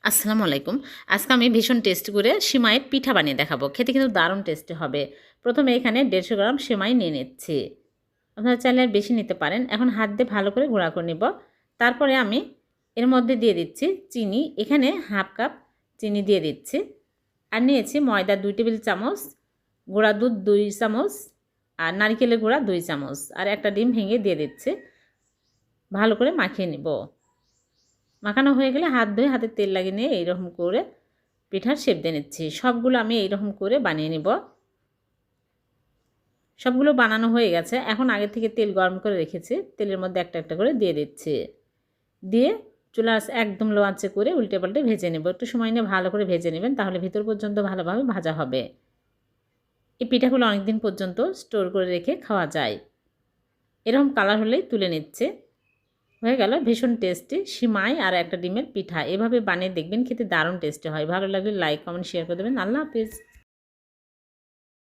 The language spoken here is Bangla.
আসসালামু আলাইকুম। আজকে আমি ভীষণ টেস্টি করে সিমাইয়ের পিঠা বানিয়ে দেখাবো। খেতে কিন্তু দারুণ টেস্টি হবে। প্রথমে এখানে 150 গ্রাম সিমাই নিয়ে নিচ্ছি। আপনারা চাইলে আর বেশি নিতে পারেন। এখন হাত দিয়ে ভালো করে গুঁড়া করে নিব। তারপরে আমি এর মধ্যে দিয়ে দিচ্ছি চিনি। এখানে হাফ কাপ চিনি দিয়ে দিচ্ছি। আর নিয়েছি ময়দা 2 টেবিল চামচ, গুঁড়া দুধ 2 চামচ, আর নারকেলের গুঁড়া 2 চামচ, আর একটা ডিম ভেঙে দিয়ে দিচ্ছি। ভালো করে মাখিয়ে নিব। মাখানো হয়ে গেলে হাত ধুয়ে হাতে তেল লাগিয়ে নিয়ে এইরকম করে পিঠার শেপ দিয়ে নিচ্ছি। সবগুলো আমি এইরকম করে বানিয়ে নিব। সবগুলো বানানো হয়ে গেছে। এখন আগে থেকে তেল গরম করে রেখেছি। তেলের মধ্যে একটা একটা করে দিয়ে দিচ্ছি। দিয়ে চুলা একদম লো আঁচে করে উল্টে পাল্টে ভেজে নেব। একটু সময় নিয়ে ভালো করে ভেজে নেবেন, তাহলে ভিতর পর্যন্ত ভালোভাবে ভাজা হবে। এই পিঠাগুলো অনেকদিন পর্যন্ত স্টোর করে রেখে খাওয়া যায়। এরকম কালার হলেই তুলে নিচ্ছে। হয়ে গেল ভীষণ টেস্টি সিমাই আর একটা ডিমের পিঠা। এভাবে বানিয়ে দেখবেন, খেতে দারুণ টেস্টি হয়। ভালো লাগলে লাইক, কমেন্ট, শেয়ার করে দেবেন। আল্লাহ হাফেজ।